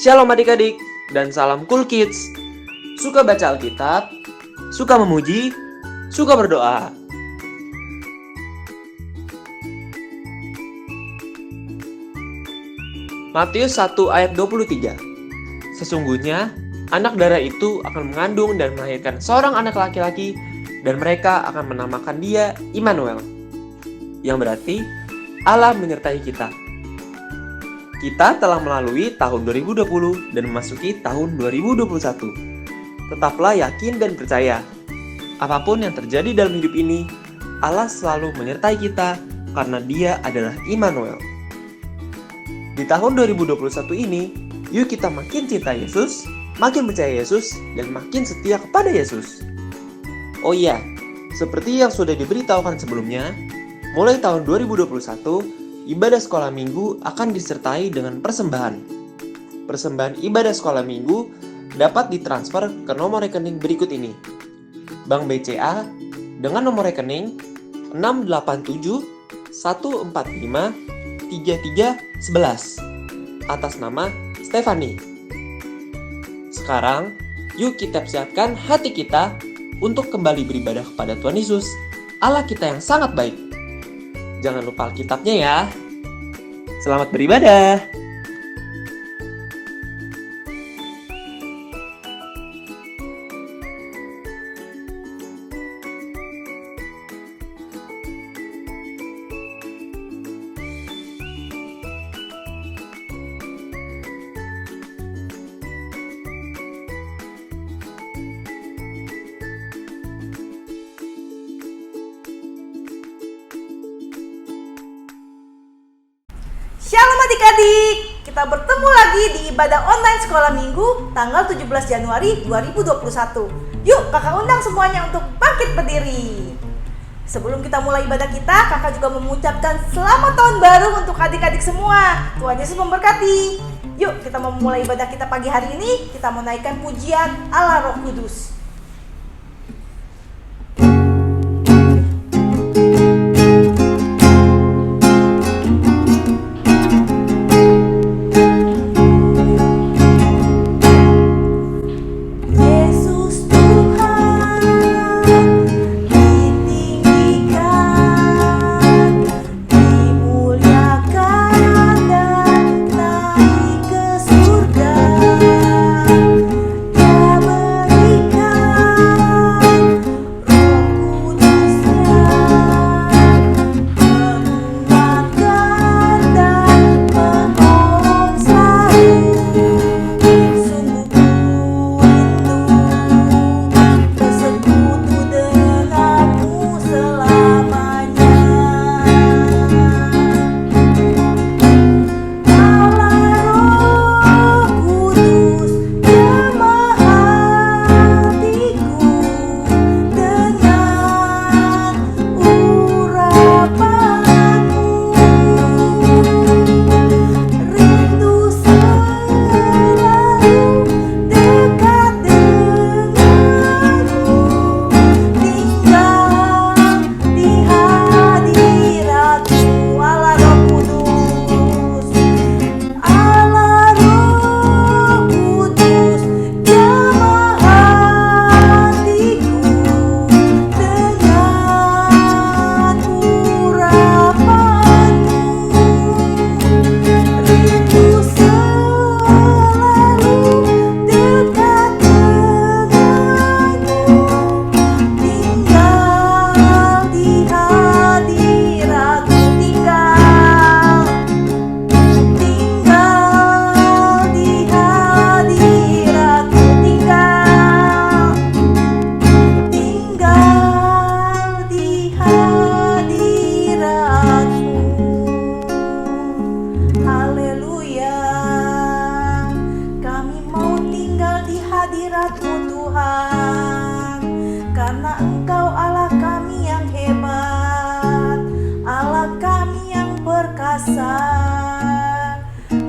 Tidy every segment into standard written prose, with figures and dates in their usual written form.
Shalom adik-adik, dan salam Cool Kids. Suka baca Alkitab, suka memuji, suka berdoa. Matius 1 ayat 23. Sesungguhnya, anak darah itu akan mengandung dan melahirkan seorang anak laki-laki, dan mereka akan menamakan dia Immanuel. Yang berarti, Allah menyertai kita. Kita telah melalui tahun 2020 dan memasuki tahun 2021. Tetaplah yakin dan percaya. Apapun yang terjadi dalam hidup ini, Allah selalu menyertai kita karena Dia adalah Immanuel. Di tahun 2021 ini, yuk kita makin cinta Yesus, makin percaya Yesus, dan makin setia kepada Yesus. Oh iya, seperti yang sudah diberitahukan sebelumnya, mulai tahun 2021, ibadah sekolah minggu akan disertai dengan persembahan. Persembahan ibadah sekolah minggu dapat ditransfer ke nomor rekening berikut ini. Bank BCA dengan nomor rekening 687 145 3311 atas nama Stefani. Sekarang, yuk kita siapkan hati kita untuk kembali beribadah kepada Tuhan Yesus, Allah kita yang sangat baik. Jangan lupa Alkitabnya ya. Selamat beribadah. Shalom adik-adik, kita bertemu lagi di ibadah online sekolah minggu tanggal 17 Januari 2021. Yuk kakak undang semuanya untuk bangkit berdiri. Sebelum kita mulai ibadah kita, kakak juga mengucapkan selamat tahun baru untuk adik-adik semua. Tuhan Yesus memberkati. Yuk kita memulai ibadah kita pagi hari ini, kita menaikkan pujian Allah Roh Kudus.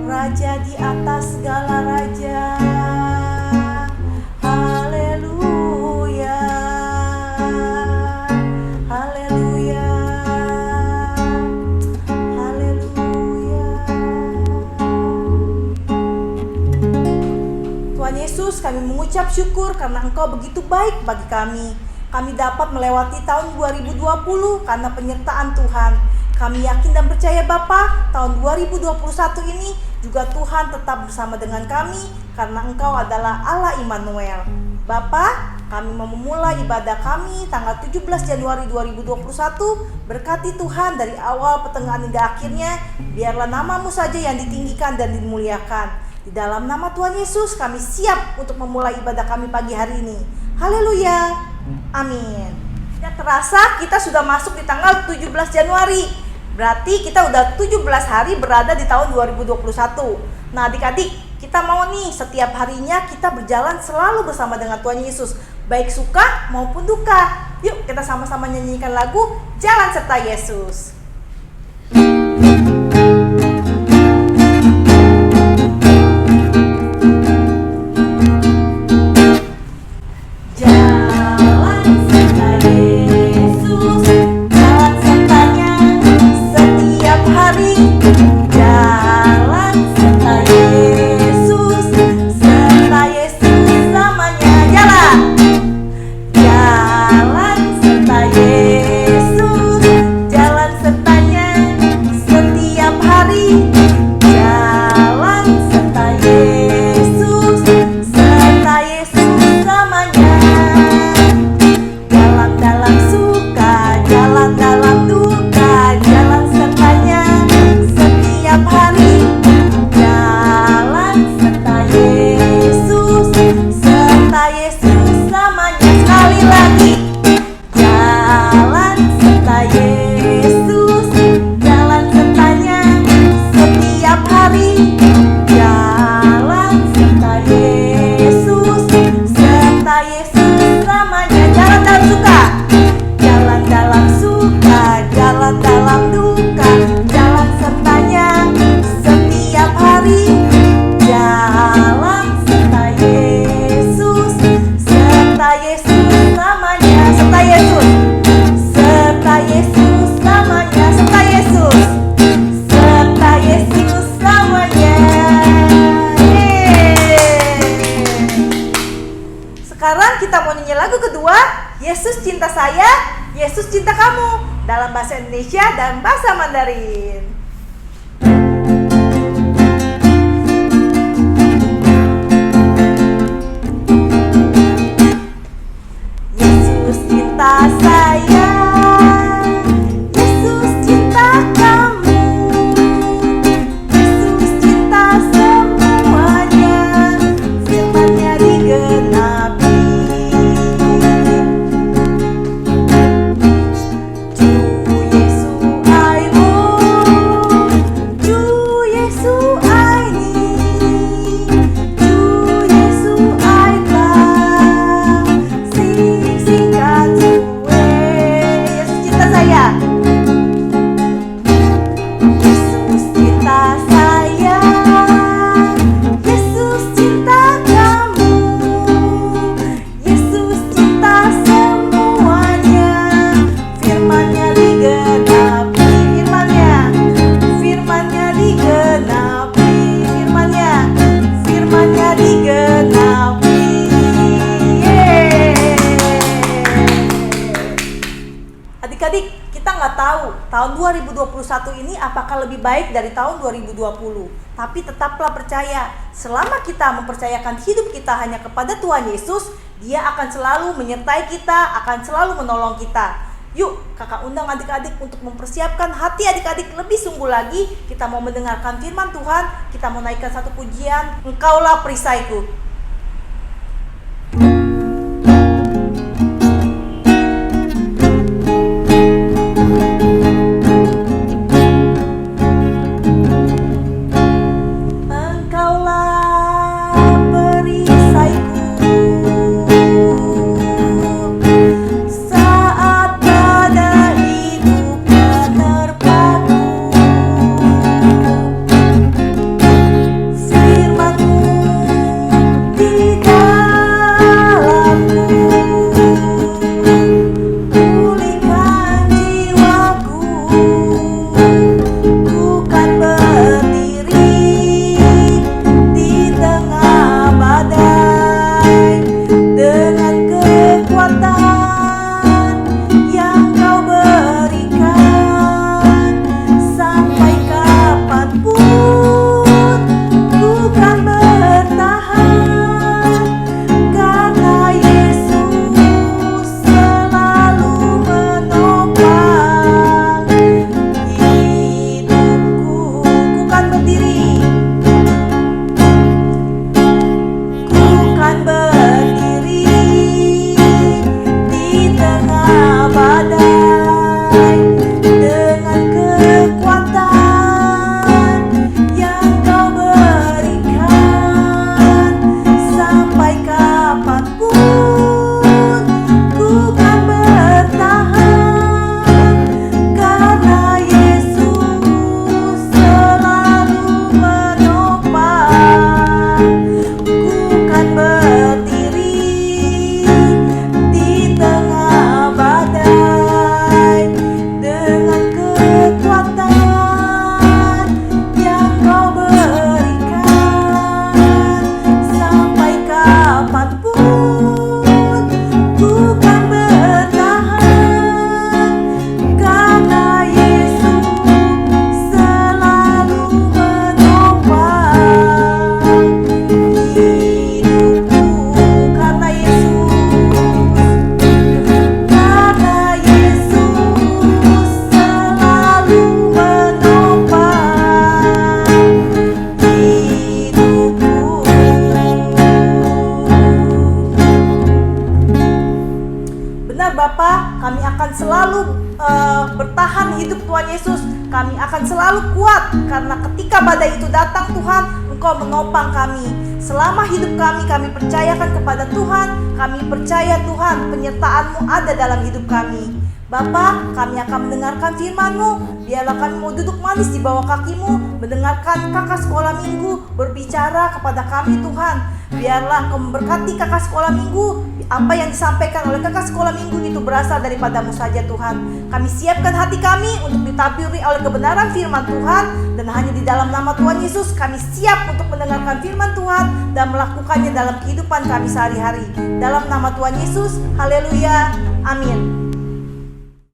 Raja di atas segala raja. Haleluya, haleluya, haleluya. kami mengucap syukur karena Engkau begitu baik bagi kami. Kami dapat melewati tahun 2020 karena penyertaan Tuhan. Kami yakin dan percaya Bapa, tahun 2021 ini juga Tuhan tetap bersama dengan kami karena Engkau adalah Allah Immanuel. Bapa, kami mau memulai ibadah kami tanggal 17 Januari 2021. Berkati Tuhan dari awal, pertengahan hingga akhirnya. Biarlah nama-Mu saja yang ditinggikan dan dimuliakan. Di dalam nama Tuhan Yesus kami siap untuk memulai ibadah kami pagi hari ini. Haleluya. Amin. Tidak terasa kita sudah masuk di tanggal 17 Januari. Berarti kita udah 17 hari berada di tahun 2021. Nah adik-adik, kita mau nih setiap harinya kita berjalan selalu bersama dengan Tuhan Yesus, baik suka maupun duka. Yuk kita sama-sama nyanyikan lagu Jalan Serta Yesus. Sekarang kita mau nyanyi lagu kedua, Yesus cinta saya, Yesus cinta kamu, dalam bahasa Indonesia dan bahasa Mandarin. Yesus cinta saya, Yesus cinta kamu, Yesus cinta semuanya, firman-Nya digenapi. Adik-adik, kita nggak tahu tahun 2021 ini apakah lebih baik dari tahun 2020. Tapi tetaplah percaya, selama kita mempercayakan hidup kita hanya kepada Tuhan Yesus, Dia akan selalu menyertai kita, akan selalu menolong kita. Yuk, kakak undang adik-adik untuk mempersiapkan hati adik-adik lebih sungguh lagi. Kita mau mendengarkan firman Tuhan, kita mau naikkan satu pujian, Engkaulah perisaiku. selalu bertahan hidup Tuhan Yesus. Kami akan selalu kuat karena ketika badai itu datang Tuhan, Engkau menopang kami. Selama hidup kami percayakan kepada Tuhan. Kami percaya Tuhan penyertaan-Mu ada dalam hidup kami. Bapa, kami akan mendengarkan firman-Mu. Biarlah kami mau duduk manis di bawah kaki-Mu, mendengarkan kakak sekolah minggu berbicara kepada kami Tuhan. Biarlah Kau memberkati kakak sekolah minggu. Apa yang disampaikan oleh kakak sekolah minggu itu berasal daripada-Mu saja Tuhan. Kami siapkan hati kami untuk ditaburi oleh kebenaran firman Tuhan. Dan hanya di dalam nama Tuhan Yesus kami siap untuk mendengarkan firman Tuhan dan melakukannya dalam kehidupan kami sehari-hari. Dalam nama Tuhan Yesus, haleluya, amin.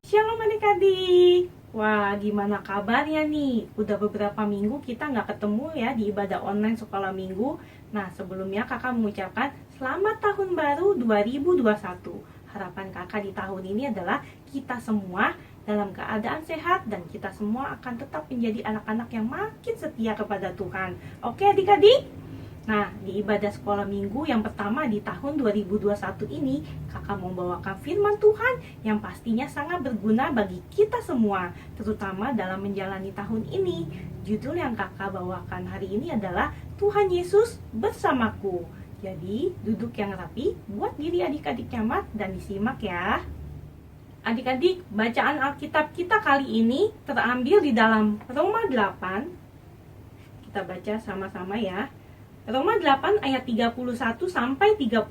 Shalom adik-adik. Wah, gimana kabarnya nih? Udah beberapa minggu kita nggak ketemu ya di ibadah online sekolah minggu. Nah, sebelumnya kakak mengucapkan selamat tahun baru 2021. Harapan kakak di tahun ini adalah kita semua dalam keadaan sehat dan kita semua akan tetap menjadi anak-anak yang makin setia kepada Tuhan. Oke adik-adik? Nah, di ibadah sekolah minggu yang pertama di tahun 2021 ini, kakak membawakan firman Tuhan yang pastinya sangat berguna bagi kita semua, terutama dalam menjalani tahun ini. Judul yang kakak bawakan hari ini adalah Tuhan Yesus bersamaku. Jadi, duduk yang rapi, buat diri adik-adik nyaman dan disimak ya. Adik-adik, bacaan Alkitab kita kali ini terambil di dalam Roma 8. Kita baca sama-sama ya. Roma 8 ayat 31 sampai 39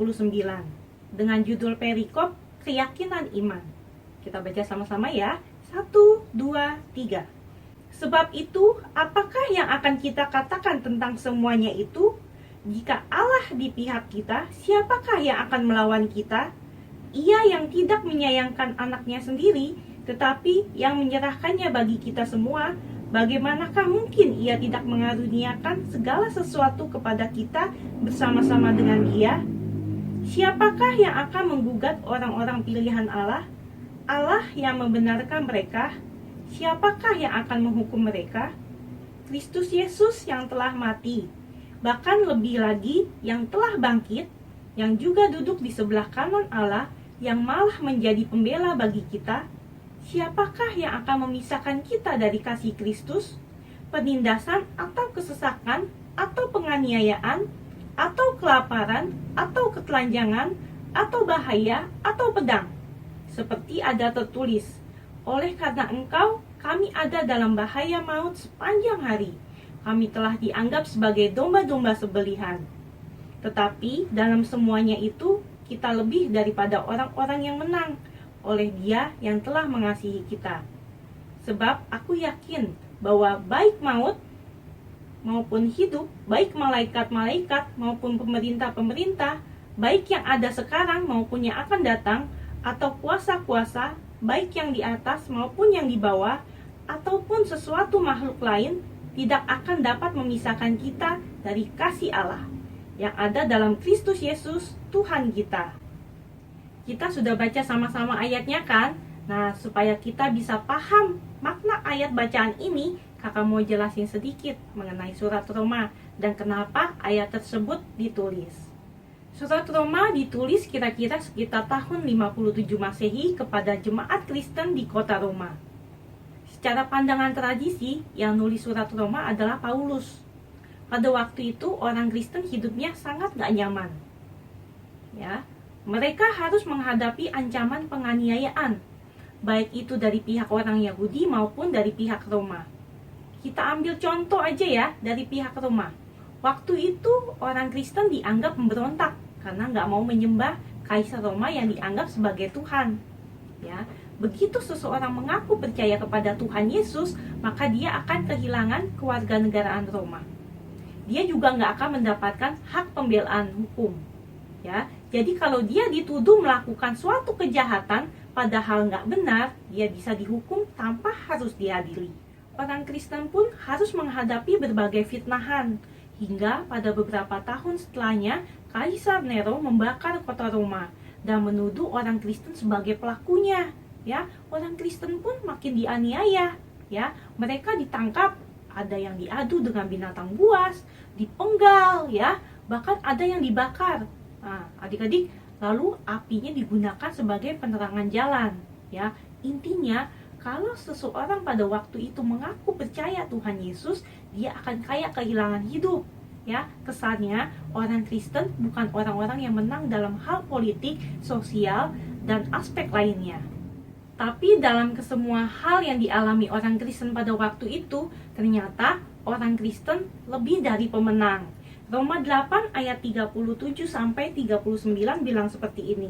dengan judul perikop keyakinan iman. Kita baca sama-sama ya. 1, 2, 3. Sebab itu, apakah yang akan kita katakan tentang semuanya itu? Jika Allah di pihak kita, siapakah yang akan melawan kita? Ia yang tidak menyayangkan anaknya sendiri, tetapi yang menyerahkannya bagi kita semua, bagaimanakah mungkin ia tidak mengaruniakan segala sesuatu kepada kita bersama-sama dengan Dia? Siapakah yang akan menggugat orang-orang pilihan Allah? Allah yang membenarkan mereka. Siapakah yang akan menghukum mereka? Kristus Yesus yang telah mati, bahkan lebih lagi yang telah bangkit, yang juga duduk di sebelah kanan Allah, yang malah menjadi pembela bagi kita. Siapakah yang akan memisahkan kita dari kasih Kristus? Penindasan atau kesesakan, atau penganiayaan, atau kelaparan, atau ketelanjangan, atau bahaya, atau pedang? Seperti ada tertulis, oleh karena Engkau, kami ada dalam bahaya maut sepanjang hari. Kami telah dianggap sebagai domba-domba sebelihan. Tetapi dalam semuanya itu, kita lebih daripada orang-orang yang menang, oleh Dia yang telah mengasihi kita. Sebab aku yakin bahwa baik maut maupun hidup, baik malaikat-malaikat maupun pemerintah-pemerintah, baik yang ada sekarang maupun yang akan datang, atau kuasa-kuasa, baik yang di atas maupun yang di bawah, ataupun sesuatu makhluk lain, tidak akan dapat memisahkan kita dari kasih Allah yang ada dalam Kristus Yesus, Tuhan kita. Kita sudah baca sama-sama ayatnya kan? Nah, supaya kita bisa paham makna ayat bacaan ini, kakak mau jelasin sedikit mengenai surat Roma dan kenapa ayat tersebut ditulis. Surat Roma ditulis kira-kira sekitar tahun 57 Masehi kepada jemaat Kristen di kota Roma. Secara pandangan tradisi, yang nulis surat Roma adalah Paulus. Pada waktu itu, orang Kristen hidupnya sangat gak nyaman. Ya, mereka harus menghadapi ancaman penganiayaan, baik itu dari pihak orang Yahudi maupun dari pihak Roma. Kita ambil contoh aja ya dari pihak Roma. Waktu itu orang Kristen dianggap memberontak karena nggak mau menyembah Kaisar Roma yang dianggap sebagai Tuhan. Ya, begitu seseorang mengaku percaya kepada Tuhan Yesus, maka dia akan kehilangan kewarganegaraan Roma. Dia juga nggak akan mendapatkan hak pembelaan hukum. Ya, jadi kalau dia dituduh melakukan suatu kejahatan padahal nggak benar, dia bisa dihukum tanpa harus diadili. Orang Kristen pun harus menghadapi berbagai fitnahan, hingga pada beberapa tahun setelahnya, Kaisar Nero membakar kota Roma dan menuduh orang Kristen sebagai pelakunya. Ya, orang Kristen pun makin dianiaya. Ya, mereka ditangkap, ada yang diadu dengan binatang buas, dipenggal, ya, bahkan ada yang dibakar. Nah, adik-adik, lalu apinya digunakan sebagai penerangan jalan. Ya, Intinya, kalau seseorang pada waktu itu mengaku percaya Tuhan Yesus, dia akan kayak kehilangan hidup. Ya, kesannya orang Kristen bukan orang-orang yang menang dalam hal politik, sosial, dan aspek lainnya. Tapi dalam kesemua hal yang dialami orang Kristen pada waktu itu, ternyata orang Kristen lebih dari pemenang. Roma 8 ayat 37 sampai 39 bilang seperti ini.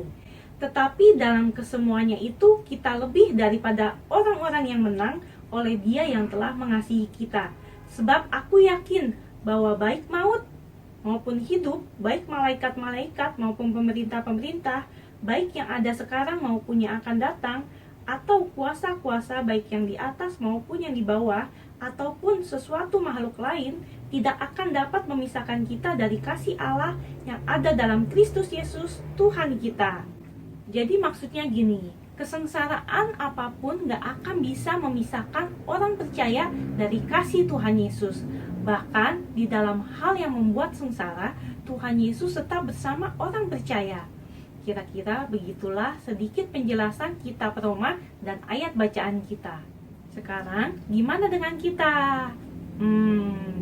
Tetapi dalam kesemuanya itu kita lebih daripada orang-orang yang menang oleh Dia yang telah mengasihi kita. Sebab aku yakin bahwa baik maut maupun hidup, baik malaikat-malaikat maupun pemerintah-pemerintah, baik yang ada sekarang maupun yang akan datang, atau kuasa-kuasa baik yang di atas maupun yang di bawah, ataupun sesuatu makhluk lain, tidak akan dapat memisahkan kita dari kasih Allah yang ada dalam Kristus Yesus Tuhan kita. Jadi maksudnya gini, kesengsaraan apapun gak akan bisa memisahkan orang percaya dari kasih Tuhan Yesus. Bahkan di dalam hal yang membuat sengsara, Tuhan Yesus tetap bersama orang percaya. Kira-kira begitulah sedikit penjelasan kitab Roma dan ayat bacaan kita. Sekarang gimana dengan kita?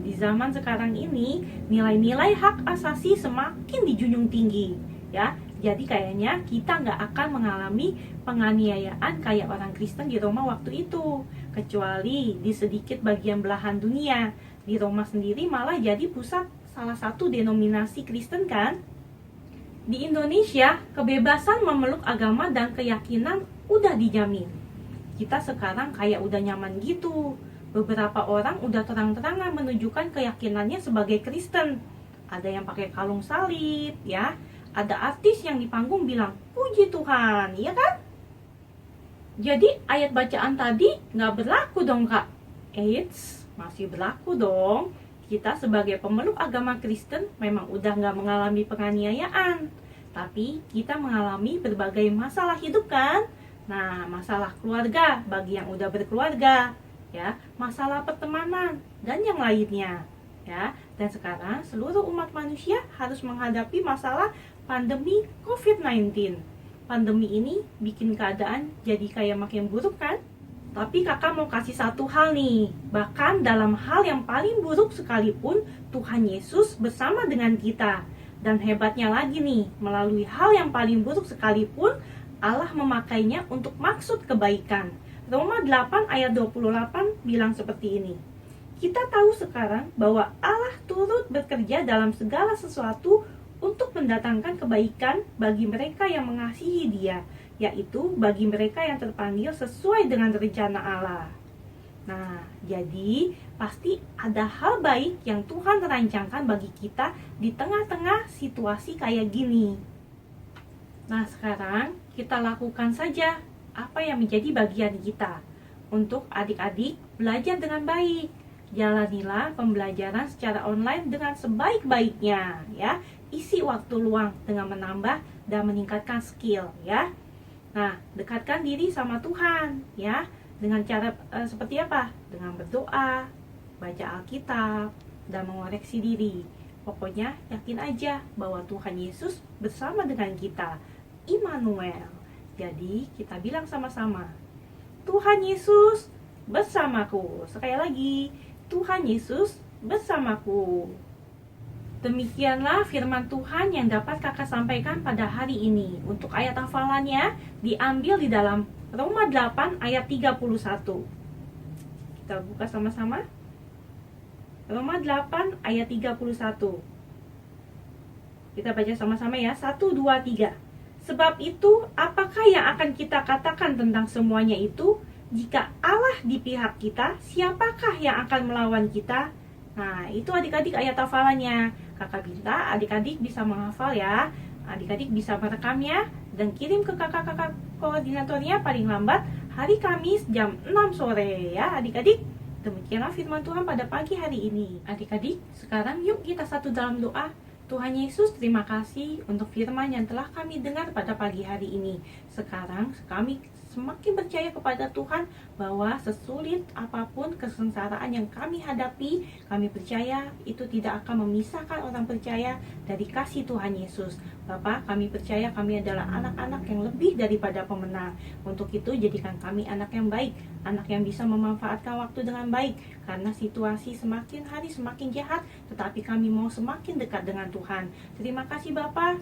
Di zaman sekarang ini nilai-nilai hak asasi semakin dijunjung tinggi, ya. Jadi kayaknya kita nggak akan mengalami penganiayaan kayak orang Kristen di Roma waktu itu, kecuali di sedikit bagian belahan dunia. Di Roma sendiri malah jadi pusat salah satu denominasi Kristen kan? Di Indonesia, kebebasan memeluk agama dan keyakinan udah dijamin. Kita sekarang kayak udah nyaman gitu. Beberapa orang udah terang-terangan menunjukkan keyakinannya sebagai Kristen. Ada yang pakai kalung salib, ya. Ada artis yang di panggung bilang, puji Tuhan, iya kan? Jadi ayat bacaan tadi nggak berlaku dong kak? Eits, masih berlaku dong. Kita sebagai pemeluk agama Kristen memang udah nggak mengalami penganiayaan. Tapi kita mengalami berbagai masalah hidup kan? Nah, masalah keluarga bagi yang udah berkeluarga, ya, masalah pertemanan, dan yang lainnya. Ya, dan sekarang seluruh umat manusia harus menghadapi masalah pandemi COVID-19. Pandemi ini bikin keadaan jadi kayak makin buruk kan? Tapi kakak mau kasih satu hal nih. Bahkan dalam hal yang paling buruk sekalipun, Tuhan Yesus bersama dengan kita. Dan hebatnya lagi nih, melalui hal yang paling buruk sekalipun, Allah memakainya untuk maksud kebaikan. Roma 8 ayat 28 bilang seperti ini. Kita tahu sekarang bahwa Allah turut bekerja dalam segala sesuatu untuk mendatangkan kebaikan bagi mereka yang mengasihi Dia, yaitu bagi mereka yang terpanggil sesuai dengan rencana Allah. Nah, jadi pasti ada hal baik yang Tuhan rancangkan bagi kita di tengah-tengah situasi kayak gini. Nah, sekarang kita lakukan saja apa yang menjadi bagian kita untuk adik-adik belajar dengan baik. Jalanilah pembelajaran secara online dengan sebaik-baiknya, ya. Isi waktu luang dengan menambah dan meningkatkan skill, ya. Nah, dekatkan diri sama Tuhan, ya. Dengan cara seperti apa? Dengan berdoa, baca Alkitab, dan mengoreksi diri. Pokoknya yakin aja bahwa Tuhan Yesus bersama dengan kita, Immanuel. Jadi kita bilang sama-sama, Tuhan Yesus bersamaku. Sekali lagi, Tuhan Yesus bersamaku. Demikianlah firman Tuhan yang dapat kakak sampaikan pada hari ini. Untuk ayat hafalannya diambil di dalam Roma 8 ayat 31. Kita buka sama-sama. Roma 8 ayat 31. Kita baca sama-sama ya. 1, 2, 3. Sebab itu, apakah yang akan kita katakan tentang semuanya itu? Jika Allah di pihak kita, siapakah yang akan melawan kita? Nah, itu adik-adik ayat hafalannya. Kakak minta adik-adik bisa menghafal ya. Adik-adik bisa merekamnya dan kirim ke kakak-kakak koordinatornya paling lambat hari Kamis jam 6 sore ya adik-adik. Demikianlah firman Tuhan pada pagi hari ini. Adik-adik, sekarang yuk kita satu dalam doa. Tuhan Yesus, terima kasih untuk firman yang telah kami dengar pada pagi hari ini. Sekarang kami semakin percaya kepada Tuhan bahwa sesulit apapun kesengsaraan yang kami hadapi, kami percaya itu tidak akan memisahkan orang percaya dari kasih Tuhan Yesus. Bapa, kami percaya kami adalah anak-anak yang lebih daripada pemenang. Untuk itu jadikan kami anak yang baik, anak yang bisa memanfaatkan waktu dengan baik, karena situasi semakin hari semakin jahat, tetapi kami mau semakin dekat dengan Tuhan. Terima kasih Bapa.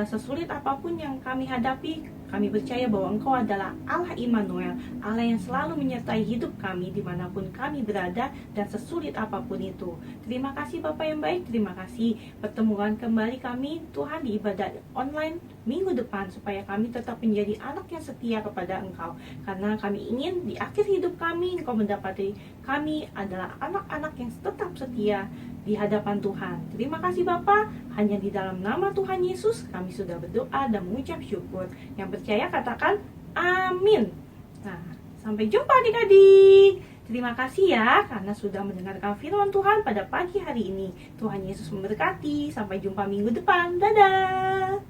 Sesulit apapun yang kami hadapi, kami percaya bahwa Engkau adalah Allah Immanuel, Allah yang selalu menyertai hidup kami dimanapun kami berada dan sesulit apapun itu. Terima kasih Bapak yang baik, terima kasih pertemuan kembali kami Tuhan di ibadah online minggu depan, supaya kami tetap menjadi anak yang setia kepada Engkau, karena kami ingin di akhir hidup kami Engkau mendapati kami adalah anak-anak yang tetap setia di hadapan Tuhan. Terima kasih Bapa, hanya di dalam nama Tuhan Yesus kami sudah berdoa dan mengucap syukur. Yang percaya katakan amin. Nah, sampai jumpa adik-adik. Terima kasih ya karena sudah mendengarkan firman Tuhan pada pagi hari ini. Tuhan Yesus memberkati. Sampai jumpa minggu depan. Dadah.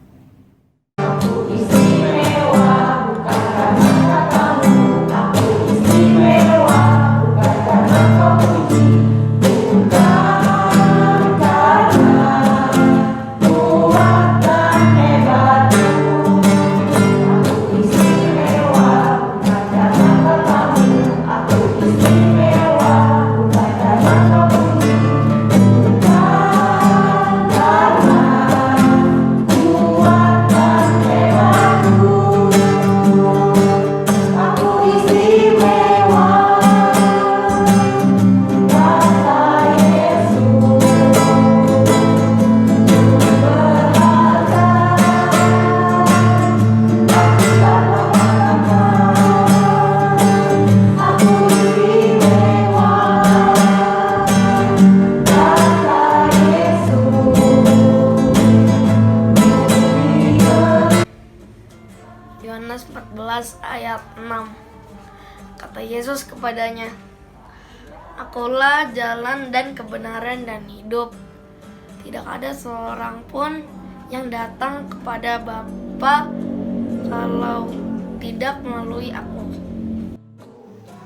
Yohanes 14 ayat 6. Kata Yesus kepadanya, "Akulah jalan dan kebenaran dan hidup. Tidak ada seorang pun yang datang kepada Bapa kalau tidak melalui aku."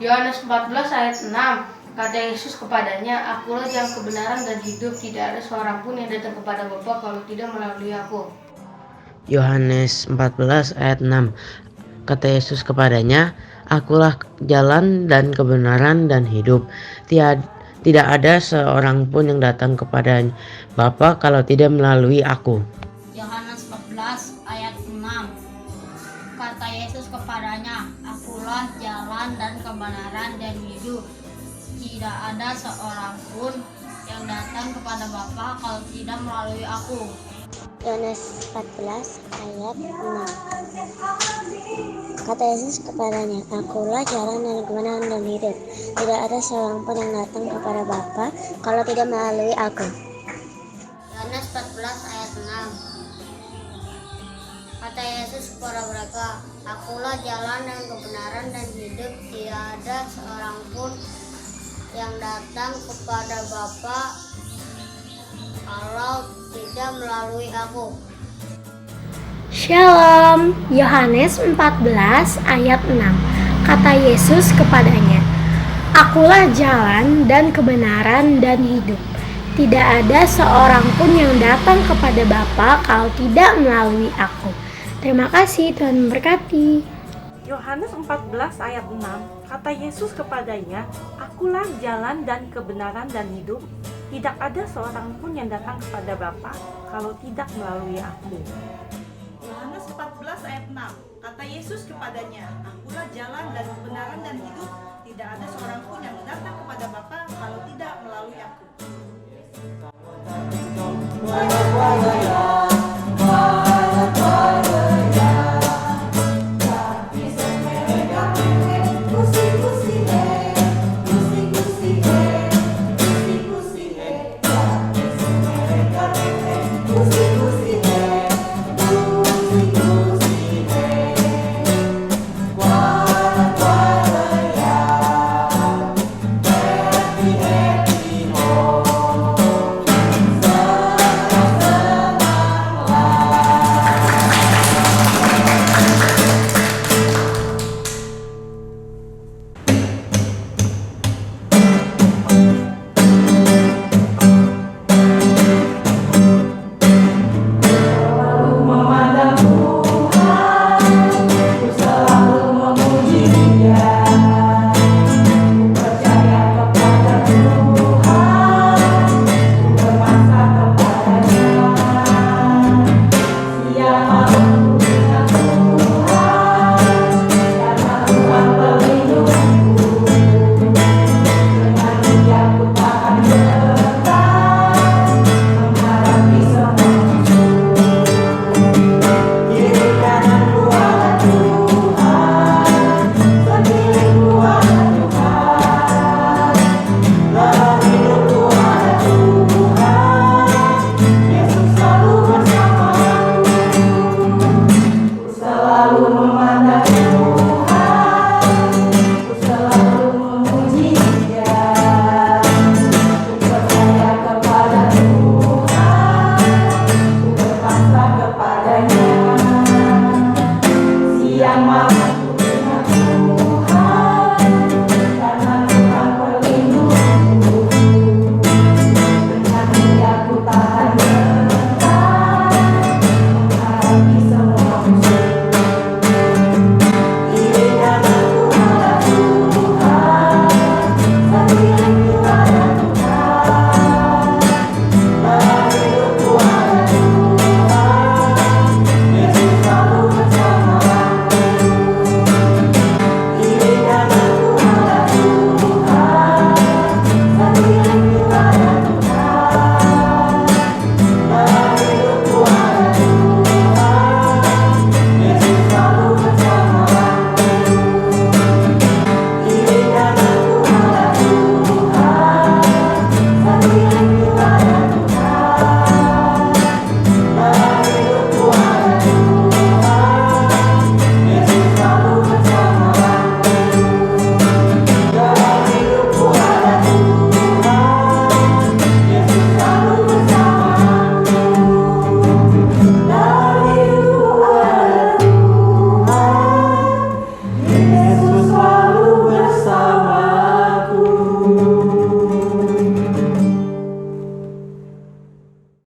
Yohanes 14 ayat 6. Kata Yesus kepadanya, "Akulah jalan kebenaran dan hidup. Tidak ada seorang pun yang datang kepada Bapa kalau tidak melalui aku." Yohanes 14 ayat 6. Kata Yesus kepadanya, "Akulah jalan dan kebenaran dan hidup. Tidak ada seorang pun yang datang kepada Bapa kalau tidak melalui aku." Yohanes 14 ayat 6. Kata Yesus kepadanya, "Akulah jalan dan kebenaran dan hidup. Tidak ada seorang pun yang datang kepada Bapa kalau tidak melalui aku." Yohanes 14 ayat 6. Kata Yesus kepadanya, "Akulah jalan dan kebenaran dan hidup. Tidak ada seorang pun yang datang kepada Bapa kalau tidak melalui aku." Yohanes 14 ayat 6. Kata Yesus kepada mereka, "Akulah jalan dan kebenaran dan hidup. Tidak ada seorang pun yang datang kepada Bapa kalau tidak melalui aku." Shalom. Yohanes 14 ayat 6. Kata Yesus kepadanya, "Akulah jalan dan kebenaran dan hidup. Tidak ada seorang pun yang datang kepada Bapa kalau tidak melalui aku." Terima kasih, Tuhan memberkati. Yohanes 14 ayat 6. Kata Yesus kepadanya, "Akulah jalan dan kebenaran dan hidup. Tidak ada seorang pun yang datang kepada Bapa kalau tidak melalui aku." Yohanes 14 ayat 6. Kata Yesus kepadanya, "Akulah jalan dan kebenaran dan hidup. Tidak ada seorang pun yang datang kepada Bapa kalau tidak melalui aku."